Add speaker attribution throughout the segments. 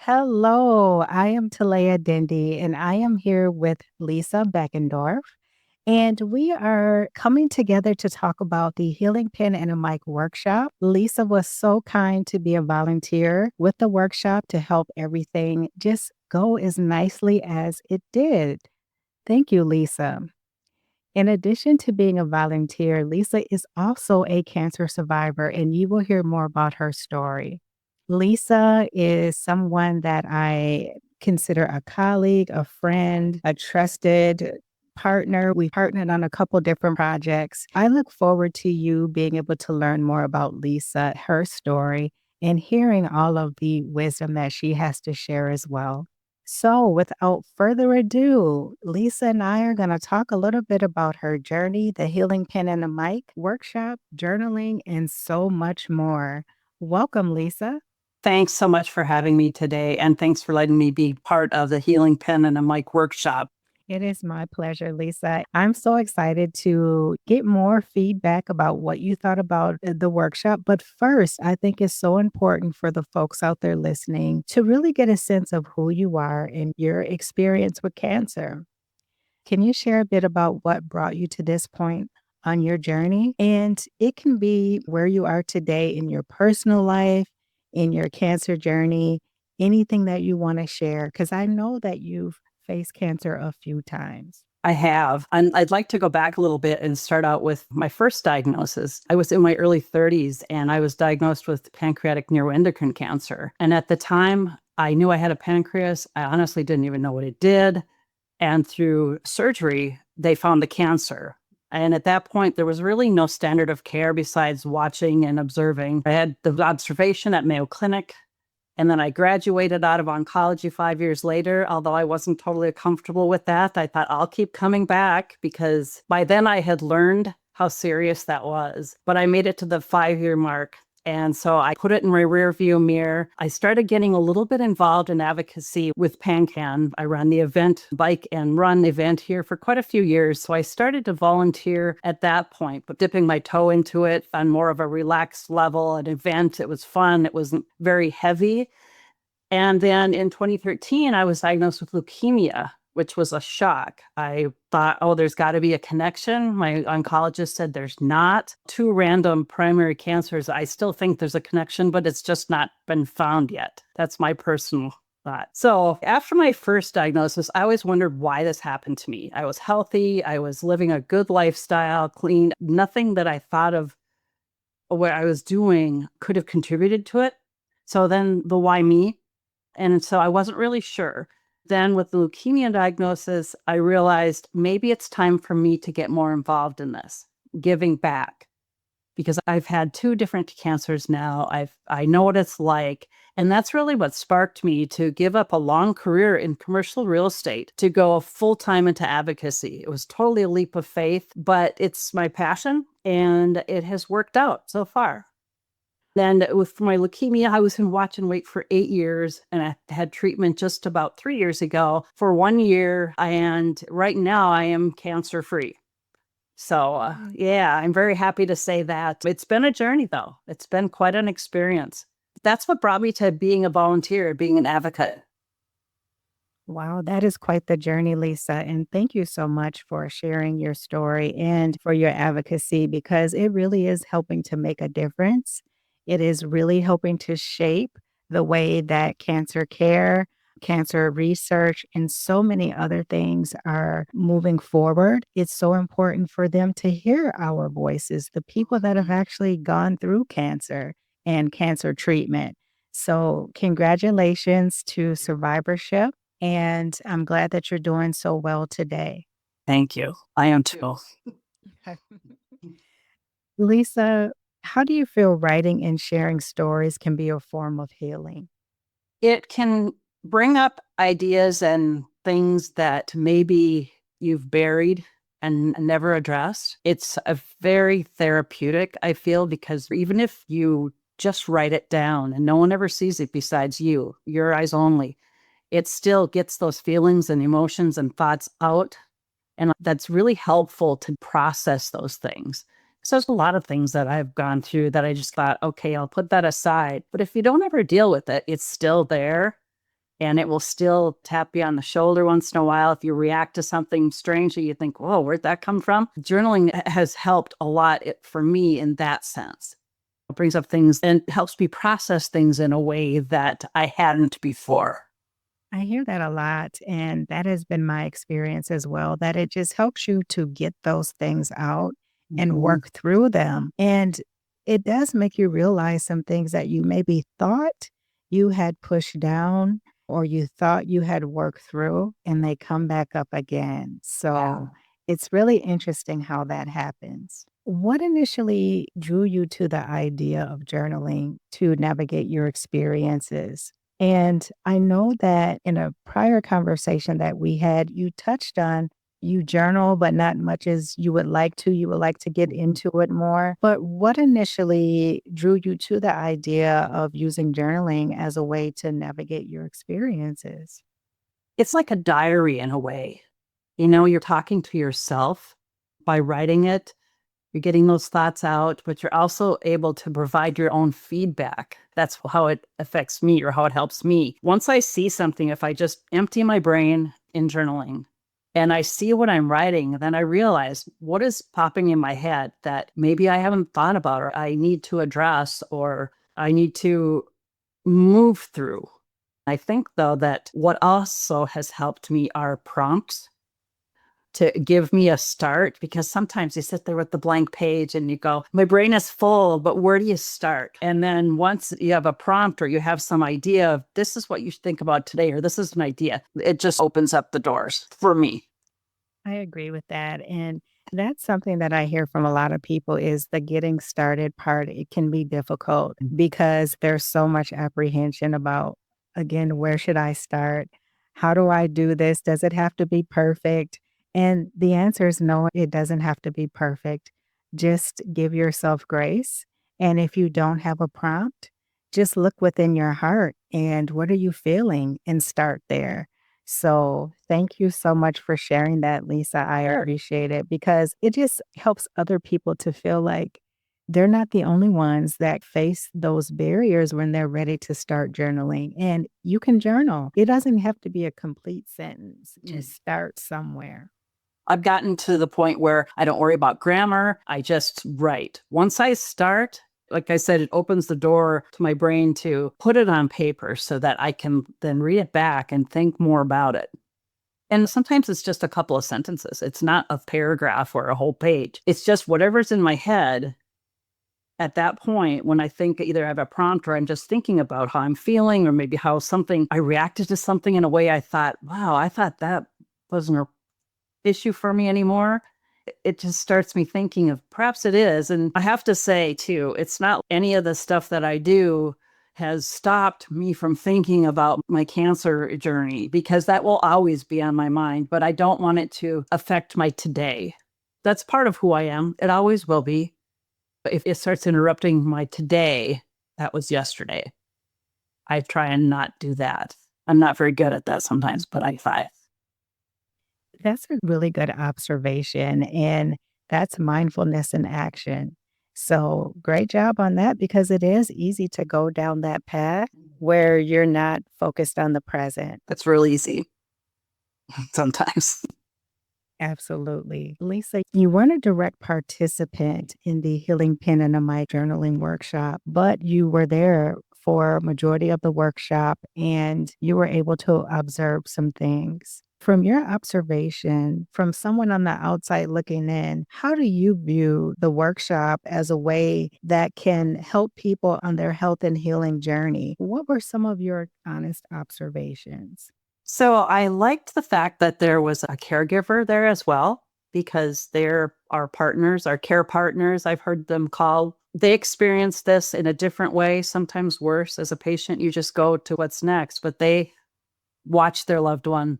Speaker 1: Hello, I am Talaya Dendy, and I am here with Lisa Beckendorf. And we are coming together to talk about the Healing Pen and a Mic workshop. Lisa was so kind to be a volunteer with the workshop to help everything just go as nicely as it did. Thank you, Lisa. In addition to being a volunteer, Lisa is also a cancer survivor, and you will hear more about her story. Lisa is someone that I consider a colleague, a friend, a trusted partner. We partnered on a couple different projects. I look forward to you being able to learn more about Lisa, her story, and hearing all of the wisdom that she has to share as well. So, without further ado, Lisa and I are going to talk a little bit about her journey, the Healing Pen and the Mic workshop, journaling, and so much more. Welcome, Lisa.
Speaker 2: Thanks so much for having me today, and thanks for letting me be part of the Healing Pen and a Mic workshop.
Speaker 1: It is my pleasure, Lisa. I'm so excited to get more feedback about what you thought about the workshop. But first, I think it's so important for the folks out there listening to really get a sense of who you are and your experience with cancer. Can you share a bit about what brought you to this point on your journey? And it can be where you are today in your personal life, in your cancer journey, anything that you want to share, because I know that you've faced cancer a few times.
Speaker 2: I have, and I'd like to go back a little bit and start out with my first diagnosis. I was in my early 30s and I was diagnosed with pancreatic neuroendocrine cancer. And at the time, I knew I had a pancreas. I honestly didn't even know what it did. And through surgery, they found the cancer. And at that point, there was really no standard of care besides watching and observing. I had the observation at Mayo Clinic, and then I graduated out of oncology 5 years later. Although I wasn't totally comfortable with that, I thought I'll keep coming back because by then I had learned how serious that was. But I made it to the 5-year mark. And so I put it in my rear view mirror. I started getting a little bit involved in advocacy with PanCan. I ran the event, bike and run event here for quite a few years. So I started to volunteer at that point, but dipping my toe into it on more of a relaxed level, an event. It was fun. It wasn't very heavy. And then in 2013, I was diagnosed with leukemia, which was a shock. I thought, oh, there's got to be a connection. My oncologist said there's not. Two random primary cancers. I still think there's a connection, but it's just not been found yet. That's my personal thought. So after my first diagnosis, I always wondered why this happened to me. I was healthy. I was living a good lifestyle, clean. Nothing that I thought of what I was doing could have contributed to it. So then the why me? And so I wasn't really sure. Then with the leukemia diagnosis, I realized maybe it's time for me to get more involved in this, giving back. Because I've had 2 different cancers now. I know what it's like. And that's really what sparked me to give up a long career in commercial real estate to go full-time into advocacy. It was totally a leap of faith, but it's my passion and it has worked out so far. Then with my leukemia, I was in watch and wait for 8 years, and I had treatment just about 3 years ago for 1 year. And right now I am cancer free. So yeah, I'm very happy to say that. It's been a journey though. It's been quite an experience. That's what brought me to being a volunteer, being an advocate.
Speaker 1: Wow, that is quite the journey, Lisa. And thank you so much for sharing your story and for your advocacy because it really is helping to make a difference. It is really helping to shape the way that cancer care, cancer research, and so many other things are moving forward. It's so important for them to hear our voices, the people that have actually gone through cancer and cancer treatment. So, congratulations to survivorship. And I'm glad that you're doing so well today.
Speaker 2: Thank you. I am too.
Speaker 1: Okay. Lisa, how do you feel writing and sharing stories can be a form of healing?
Speaker 2: It can bring up ideas and things that maybe you've buried and never addressed. It's a very therapeutic, I feel, because even if you just write it down and no one ever sees it besides you, your eyes only, it still gets those feelings and emotions and thoughts out. And that's really helpful to process those things. So there's a lot of things that I've gone through that I just thought, okay, I'll put that aside. But if you don't ever deal with it, it's still there. and it will still tap you on the shoulder once in a while. If you react to something strange, you think, whoa, where'd that come from? Journaling has helped a lot for me in that sense. It brings up things and helps me process things in a way that I hadn't before.
Speaker 1: I hear that a lot, and that has been my experience as well, that it just helps you to get those things out and
Speaker 2: Mhm.
Speaker 1: work through them. And it does make you realize some things that you maybe thought you had pushed down or you thought you had worked through, and they come back up again. So it's really interesting how that happens. What initially drew you to the idea of journaling to navigate your experiences? And I know that in a prior conversation that we had, you touched on you journal, but not much as you would like to. You would like to get into it more. But what initially drew you to the idea of using journaling as a way to navigate your experiences?
Speaker 2: It's like a diary in a way. You're talking to yourself by writing it. You're getting those thoughts out, but you're also able to provide your own feedback. That's how it affects me or how it helps me. Once I see something, if I just empty my brain in journaling and I see what I'm writing, then I realize what is popping in my head that maybe I haven't thought about or I need to address or I need to move through. I think, though, that what also has helped me are prompts to give me a start, because sometimes you sit there with the blank page and you go, my brain is full, but where do you start? And then once you have a prompt or you have some idea of this is what you should think about today, or this is an idea, it just opens up the doors for me.
Speaker 1: I agree with that. And that's something that I hear from a lot of people is the getting started part. It can be difficult because there's so much apprehension about, again, where should I start? How do I do this? Does it have to be perfect? And the answer is no, it doesn't have to be perfect. Just give yourself grace. And if you don't have a prompt, just look within your heart and what are you feeling and start there. So thank you so much for sharing that, Lisa. I
Speaker 2: Sure.
Speaker 1: appreciate it because it just helps other people to feel like they're not the only ones that face those barriers when they're ready to start journaling. And you can journal. It doesn't have to be a complete sentence. Just start somewhere.
Speaker 2: I've gotten to the point where I don't worry about grammar. I just write. Once I start, like I said, it opens the door to my brain to put it on paper so that I can then read it back and think more about it. And sometimes it's just a couple of sentences. It's not a paragraph or a whole page. It's just whatever's in my head at that point when I think either I have a prompt or I'm just thinking about how I'm feeling or maybe how something I reacted to something in a way I thought, wow, I thought that wasn't a issue for me anymore. It just starts me thinking of perhaps it is. And I have to say, too, it's not any of the stuff that I do has stopped me from thinking about my cancer journey, because that will always be on my mind, but I don't want it to affect my today. That's part of who I am. It always will be. But if it starts interrupting my today, that was yesterday. I try and not do that. I'm not very good at that sometimes, but I try.
Speaker 1: That's a really good observation. And that's mindfulness in action. So great job on that because it is easy to go down that path where you're not focused on the present.
Speaker 2: That's real easy sometimes.
Speaker 1: Absolutely. Lisa, you weren't a direct participant in the Healing Pen and a Mic journaling workshop, but you were there for majority of the workshop and you were able to observe some things. From your observation, from someone on the outside looking in, how do you view the workshop as a way that can help people on their health and healing journey? What were some of your honest observations?
Speaker 2: So I liked the fact that there was a caregiver there as well, because they're our partners, our care partners, I've heard them called. They experience this in a different way, sometimes worse. As a patient, you just go to what's next, but they watch their loved one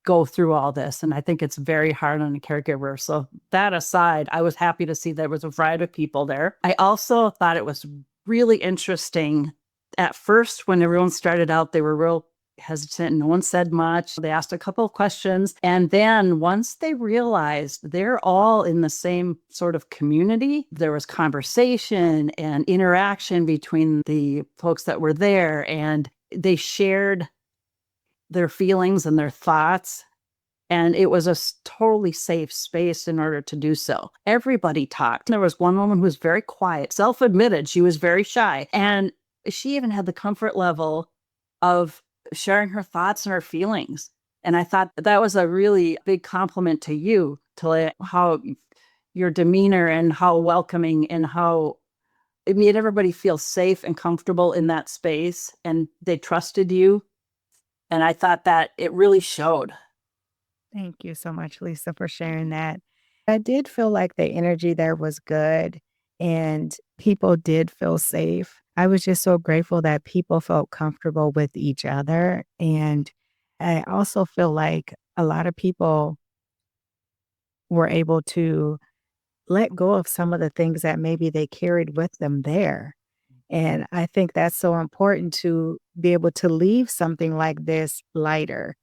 Speaker 2: go through all this. And I think it's very hard on a caregiver. So that aside, I was happy to see there was a variety of people there. I also thought it was really interesting. At first, when everyone started out, they were real hesitant. No one said much. They asked a couple of questions. And then once they realized they're all in the same sort of community, there was conversation and interaction between the folks that were there. And they shared their feelings and their thoughts. And it was a totally safe space in order to do so. Everybody talked. There was one woman who was very quiet, self-admitted she was very shy. And she even had the comfort level of sharing her thoughts and her feelings. And I thought that was a really big compliment to you, to how your demeanor and how welcoming and how it made everybody feel safe and comfortable in that space. And they trusted you. And I thought that it really showed.
Speaker 1: Thank you so much, Lisa, for sharing that. I did feel like the energy there was good and people did feel safe. I was just so grateful that people felt comfortable with each other. And I also feel like a lot of people were able to let go of some of the things that maybe they carried with them there. And I think that's so important to be able to leave something like this lighter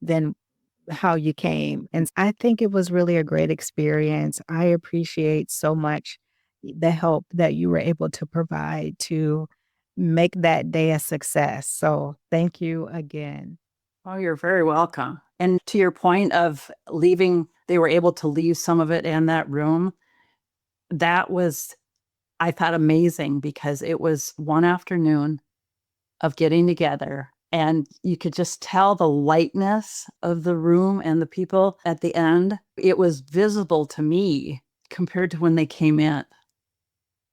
Speaker 1: than how you came. And I think it was really a great experience. I appreciate so much the help that you were able to provide to make that day a success. So thank you again.
Speaker 2: Oh, you're very welcome. And to your point of leaving, they were able to leave some of it in that room. That was, I thought, amazing because it was one afternoon of getting together and you could just tell the lightness of the room and the people at the end. It was visible to me compared to when they came in.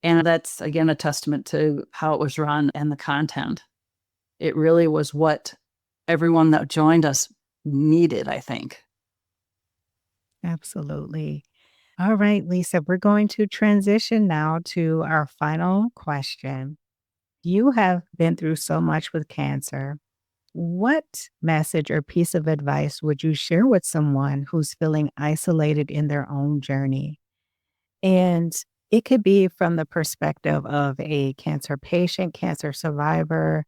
Speaker 2: And that's, again, a testament to how it was run and the content. It really was what everyone that joined us needed, I think.
Speaker 1: Absolutely. All right, Lisa, we're going to transition now to our final question. You have been through so much with cancer. What message or piece of advice would you share with someone who's feeling isolated in their own journey? And it could be from the perspective of a cancer patient, cancer survivor.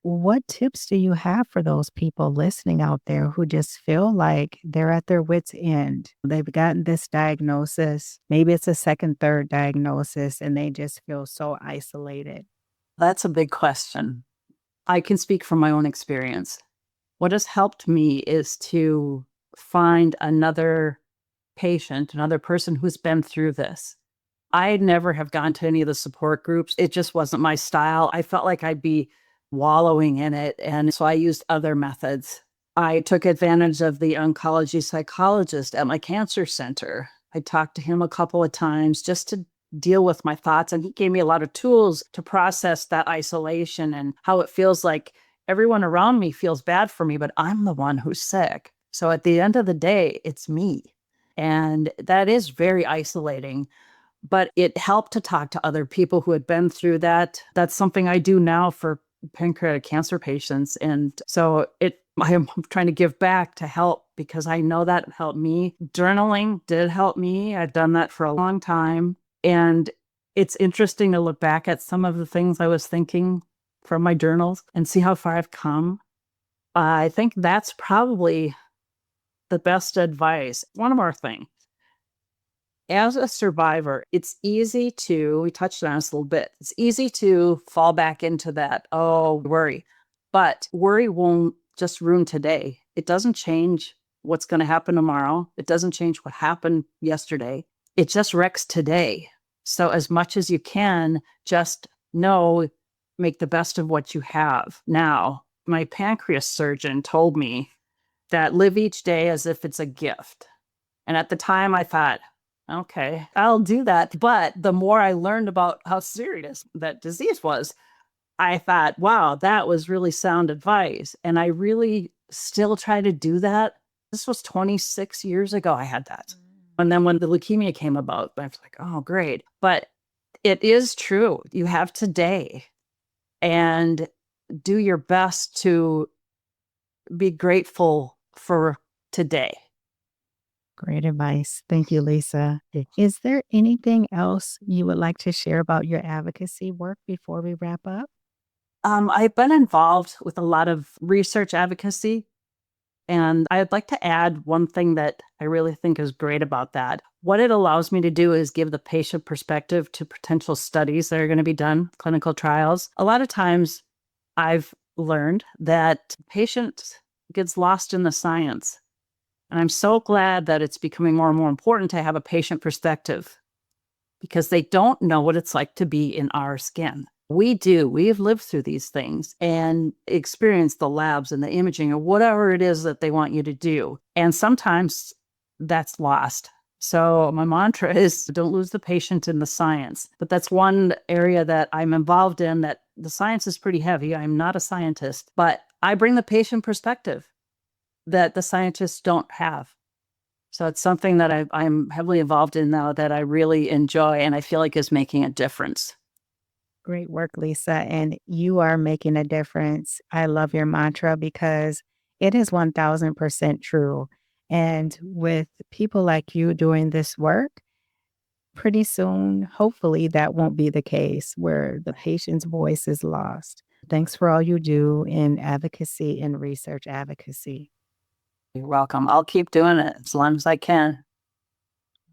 Speaker 1: What tips do you have for those people listening out there who just feel like they're at their wits' end? They've gotten this diagnosis, maybe it's a second, third diagnosis, and they just feel so isolated.
Speaker 2: That's a big question. I can speak from my own experience. What has helped me is to find another patient, another person who's been through this. I never have gone to any of the support groups. It just wasn't my style. I felt like I'd be wallowing in it. And so I used other methods. I took advantage of the oncology psychologist at my cancer center. I talked to him a couple of times just to deal with my thoughts. And he gave me a lot of tools to process that isolation and how it feels like everyone around me feels bad for me, but I'm the one who's sick. So at the end of the day, it's me. And that is very isolating, but it helped to talk to other people who had been through that. That's something I do now for pancreatic cancer patients. And so I am trying to give back to help because I know that helped me. Journaling did help me. I've done that for a long time. And it's interesting to look back at some of the things I was thinking from my journals and see how far I've come. I think that's probably the best advice. One more thing. As a survivor, it's easy to, we touched on this a little bit, it's easy to fall back into that, oh, worry. But worry won't just ruin today. It doesn't change what's going to happen tomorrow. It doesn't change what happened yesterday. It just wrecks today. So as much as you can, just know, make the best of what you have. Now, my pancreas surgeon told me that live each day as if it's a gift. And at the time I thought, okay, I'll do that. But the more I learned about how serious that disease was, I thought, wow, that was really sound advice. And I really still try to do that. This was 26 years ago I had that. And then when the leukemia came about, I was like, oh, great. But it is true. You have today and do your best to be grateful for today.
Speaker 1: Great advice. Thank you, Lisa. Is there anything else you would like to share about your advocacy work before we wrap up?
Speaker 2: I've been involved with a lot of research advocacy, and I'd like to add one thing that I really think is great about that. What it allows me to do is give the patient perspective to potential studies that are going to be done, clinical trials. A lot of times I've learned that patients gets lost in the science. And I'm so glad that it's becoming more and more important to have a patient perspective, because they don't know what it's like to be in our skin. We do. We have lived through these things and experienced the labs and the imaging or whatever it is that they want you to do. And sometimes that's lost. So my mantra is don't lose the patient in the science. But that's one area that I'm involved in, that the science is pretty heavy. I'm not a scientist, but I bring the patient perspective that the scientists don't have. So it's something that I'm heavily involved in now that I really enjoy and I feel like is making a difference.
Speaker 1: Great work, Lisa. And you are making a difference. I love your mantra because it is 1000% true. And with people like you doing this work, pretty soon, hopefully, that won't be the case where the patient's voice is lost. Thanks for all you do in advocacy and research advocacy.
Speaker 2: You're welcome. I'll keep doing it as long as I can.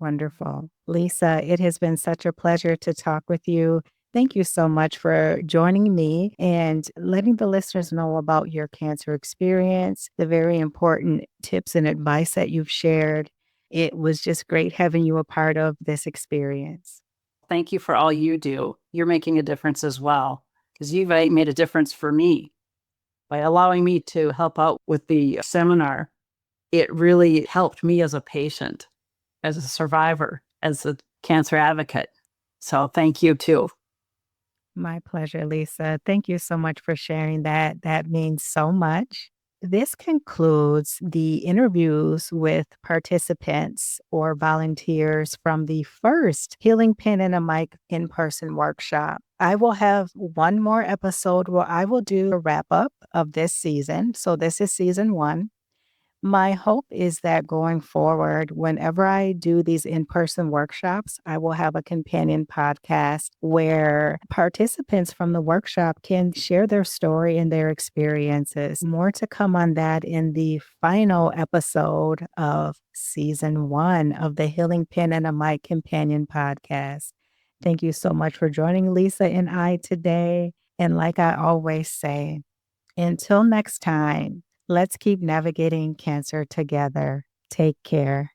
Speaker 1: Wonderful. Lisa, it has been such a pleasure to talk with you. Thank you so much for joining me and letting the listeners know about your cancer experience, the very important tips and advice that you've shared. It was just great having you a part of this experience.
Speaker 2: Thank you for all you do. You're making a difference as well, because you've made a difference for me by allowing me to help out with the seminar. It really helped me as a patient, as a survivor, as a cancer advocate. So thank you too.
Speaker 1: My pleasure, Lisa. Thank you so much for sharing that. That means so much. This concludes the interviews with participants or volunteers from the first Healing Pen and a Mic in person workshop. I will have one more episode where I will do a wrap up of this season. So, this is season one. My hope is that going forward, whenever I do these in person workshops, I will have a companion podcast where participants from the workshop can share their story and their experiences. More to come on that in the final episode of season one of the Healing Pen and a Mic companion podcast. Thank you so much for joining Lisa and I today. And like I always say, until next time, let's keep navigating cancer together. Take care.